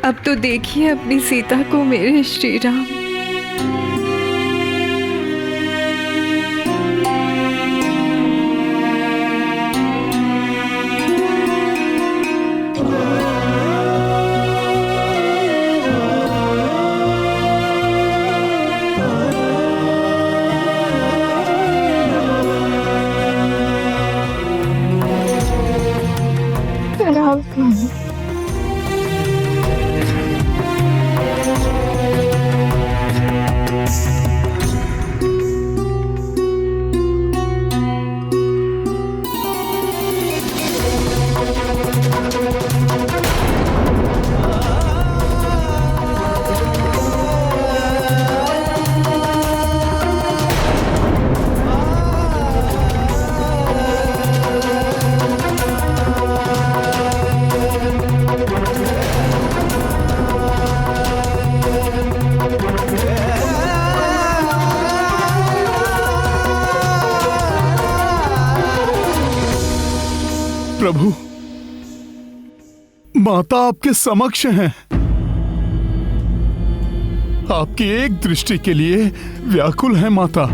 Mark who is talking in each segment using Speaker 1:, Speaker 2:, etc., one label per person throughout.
Speaker 1: अब तो देखिए अपनी सीता को मेरे श्री राम।
Speaker 2: प्रभु, माता आपके समक्ष हैं। आपकी एक दृष्टि के लिए व्याकुल है माता।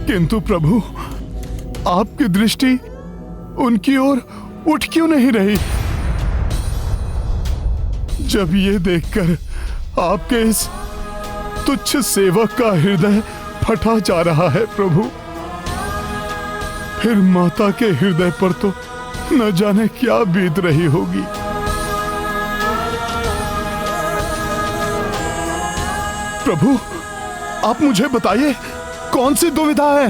Speaker 2: किंतु प्रभु, आपकी दृष्टि उनकी ओर उठ क्यों नहीं रही? जब ये देखकर आपके इस तुच्छ सेवक का हृदय फटा जा रहा है प्रभु, फिर माता के हृदय पर तो न जाने क्या बीत रही होगी। प्रभु, आप मुझे बताइए, कौन सी दुविधा है?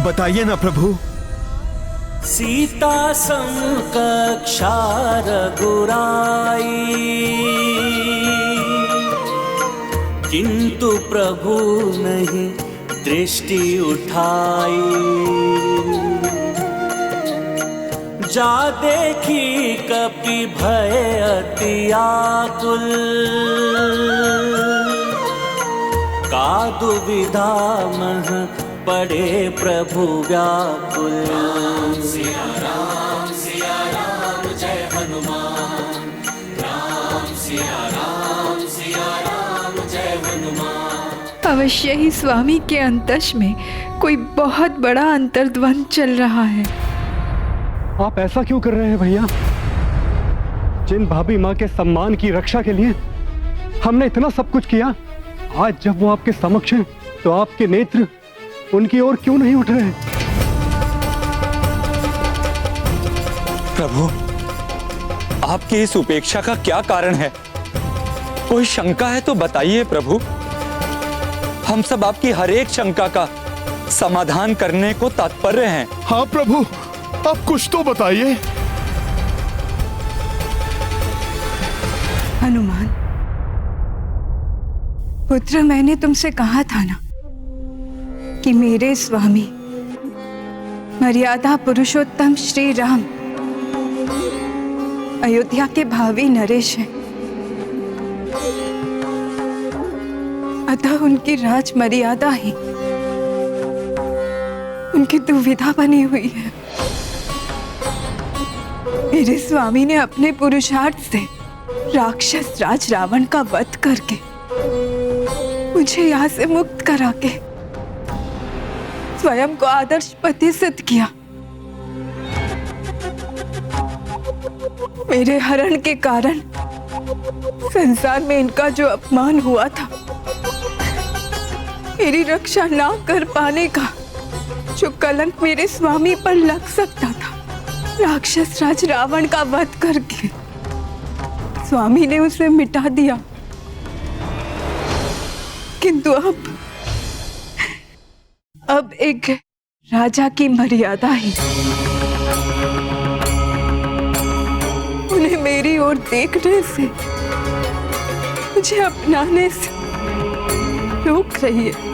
Speaker 3: बताइए ना प्रभु।
Speaker 4: सीता समकक्षा रघुराई, किंतु प्रभु नहीं दृष्टि उठाई। जा देखी कपि भय अति आकुल, का दुविधा मह पड़े प्रभु व्याकुल। राम सिया राम जय हनुमान, राम सिया राम जय हनुमान।
Speaker 1: अवश्य ही स्वामी के अंतस में कोई बहुत बड़ा अंतर्द्वंद चल रहा है।
Speaker 5: आप ऐसा क्यों कर रहे हैं भैया? जिन भाभी माँ के सम्मान की रक्षा के लिए हमने इतना सब कुछ किया, आज जब वो आपके समक्ष हैं, तो आपके नेत्र उनकी ओर क्यों नहीं उठ रहे?
Speaker 3: प्रभु, आपकी इस उपेक्षा का क्या कारण है? कोई शंका है तो बताइए प्रभु। हम सब आपकी हर एक शंका का समाधान करने को तत्पर हैं।
Speaker 2: हाँ प्रभु, आप कुछ तो बताइए।
Speaker 1: हनुमान पुत्र, मैंने तुमसे कहा था ना कि मेरे स्वामी मर्यादा पुरुषोत्तम श्री राम अयोध्या के भावी नरेश हैं। अतः उनकी राज मर्यादा ही उनकी दुविधा बनी हुई है। मेरे स्वामी ने अपने पुरुषार्थ से राक्षस राज रावण का वध करके मुझे यहाँ से मुक्त करा के स्वयं को आदर्श पति सिद्ध किया। मेरे हरण के कारण संसार में इनका जो अपमान हुआ था, मेरी रक्षा ना कर पाने का जो कलंक मेरे स्वामी पर लग सकता था, राक्षस राज रावण का वध करके स्वामी ने उसे मिटा दिया। किंतु अब एक राजा की मर्यादा ही उन्हें मेरी ओर देखने से, मुझे अपनाने से रोक रही है।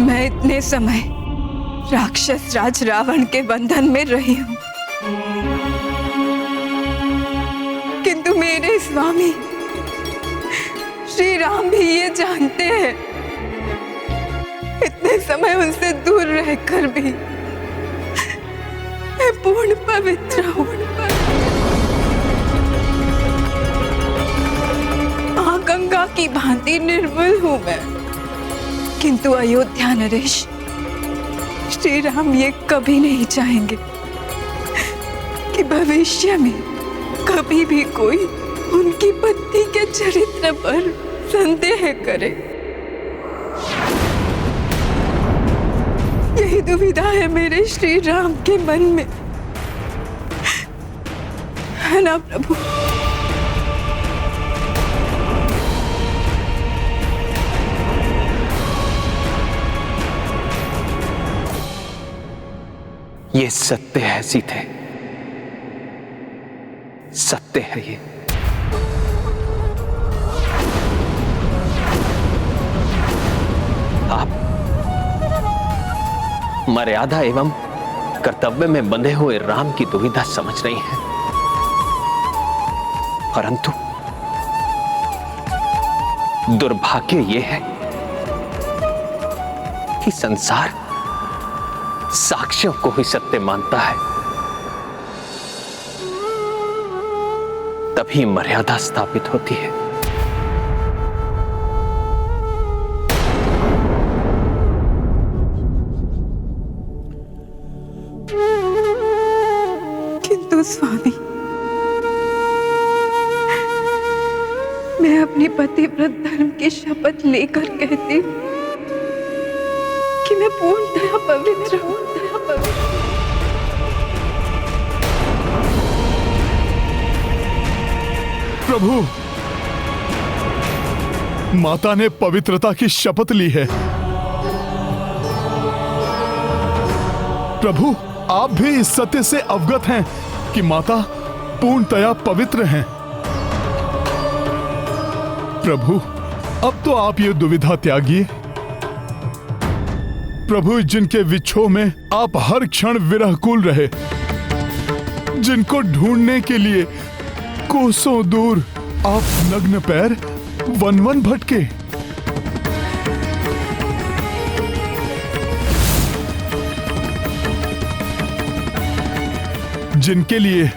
Speaker 1: मैं इतने समय राक्षस राज रावण के बंधन में रही हूं, किंतु मेरे स्वामी श्री राम भी ये जानते हैं, इतने समय उनसे दूर रहकर भी पूर्ण पवित्र हूँ। मां गंगा की भांति निर्मल हूँ मैं, किंतु अयोध्या नरेश श्री राम ये कभी नहीं चाहेंगे कि भविष्य में कभी भी कोई उनकी पत्नी के चरित्र पर संदेह करे। यही दुविधा है मेरे श्री राम के मन में, है ना प्रभु?
Speaker 6: ये सत्य है सीते, सत्य है ये। आप मर्यादा एवं कर्तव्य में बंधे हुए राम की दुविधा समझ रही हैं, परंतु दुर्भाग्य ये है कि संसार साक्ष्यों को ही सत्य मानता है, तभी मर्यादा स्थापित होती है।
Speaker 1: किंतु स्वामी, मैं अपनी पतिव्रत धर्म की शपथ लेकर कहती हूँ कि मैं पूर्णतया पवित्र हूँ।
Speaker 2: प्रभु, माता ने पवित्रता की शपथ ली है। प्रभु, आप भी इस सत्य से अवगत हैं कि माता पूर्णतया पवित्र हैं। प्रभु, अब तो आप ये दुविधा त्यागिए। प्रभु, जिनके विछोह में आप हर क्षण विरहकुल रहे, जिनको ढूंढने के लिए कोसों दूर आप नग्न पैर वन वन भटके, जिनके लिए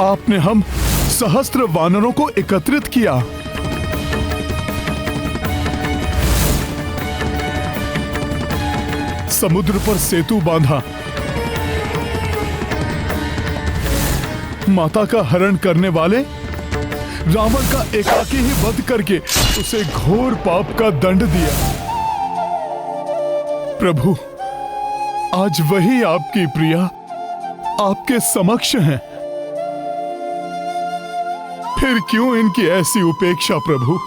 Speaker 2: आपने हम सहस्त्र वानरों को एकत्रित किया, समुद्र पर सेतु बांधा, माता का हरण करने वाले रावण का एकाकी ही वध करके उसे घोर पाप का दंड दिया। प्रभु, आज वही आपकी प्रिया आपके समक्ष हैं, फिर क्यों इनकी ऐसी उपेक्षा? प्रभु,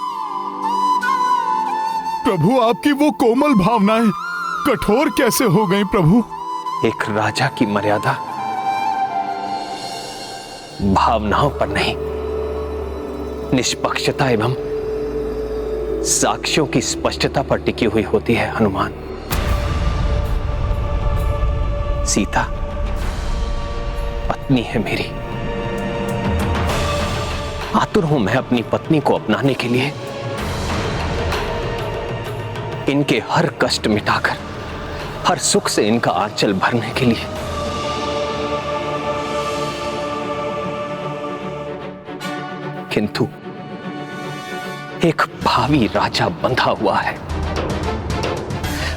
Speaker 2: प्रभु, आपकी वो कोमल भावनाएं कठोर कैसे हो गई? प्रभु,
Speaker 6: एक राजा की मर्यादा भावनाओं पर नहीं, निष्पक्षता एवं साक्ष्यों की स्पष्टता पर टिकी हुई होती है। हनुमान, सीता पत्नी है मेरी, आतुर हूं मैं अपनी पत्नी को अपनाने के लिए, इनके हर कष्ट मिटाकर हर सुख से इनका आंचल भरने के लिए। किंतु एक भावी राजा बंधा हुआ है,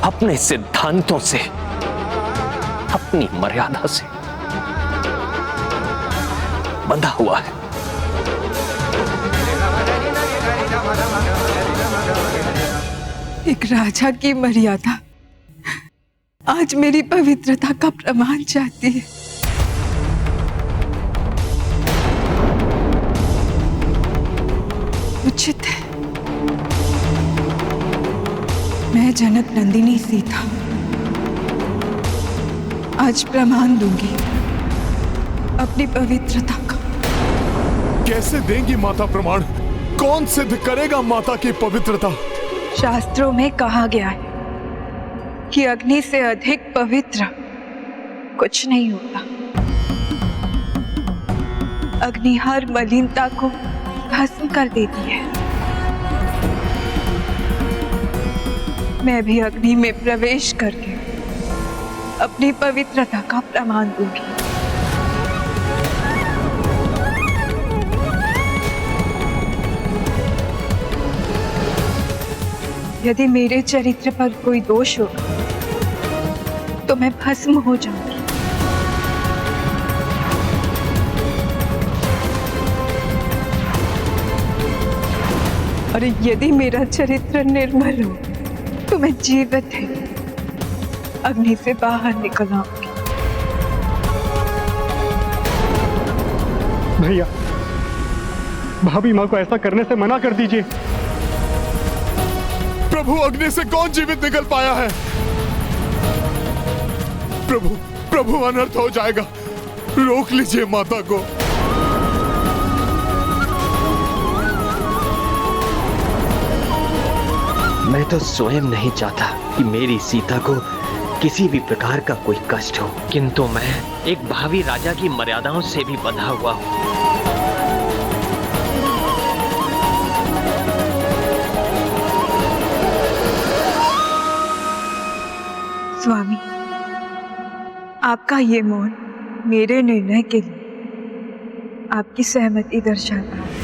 Speaker 6: अपने सिद्धांतों से, अपनी मर्यादा से बंधा हुआ है।
Speaker 1: एक राजा की मर्यादा आज मेरी पवित्रता का प्रमाण चाहती है। उचित है, मैं जनक नंदिनी सीता आज प्रमाण दूंगी अपनी पवित्रता का।
Speaker 2: कैसे देंगी माता प्रमाण? कौन सिद्ध करेगा माता की पवित्रता?
Speaker 1: शास्त्रों में कहा गया है कि अग्नि से अधिक पवित्र कुछ नहीं होता। अग्नि हर मलिनता को भस्म कर देती है। मैं भी अग्नि में प्रवेश करके अपनी पवित्रता का प्रमाण दूंगी। यदि मेरे चरित्र पर कोई दोष हो तो मैं भस्म हो जाऊंगी। और यदि मेरा चरित्र निर्मल हो तो मैं जीवित है अग्नि से बाहर निकल आऊंगी।
Speaker 5: भैया, भाभी माँ को ऐसा करने से मना कर दीजिए।
Speaker 2: प्रभु, अग्नि से कौन जीवित निकल पाया है? प्रभु, प्रभु, अनर्थ हो जाएगा, रोक लीजिए माता को।
Speaker 6: मैं तो स्वयं नहीं चाहता कि मेरी सीता को किसी भी प्रकार का कोई कष्ट हो, किंतु मैं एक भावी राजा की मर्यादाओं से भी बंधा हुआ हूँ।
Speaker 1: स्वामी, आपका ये मौन मेरे निर्णय के लिए आपकी सहमति दर्शाता है।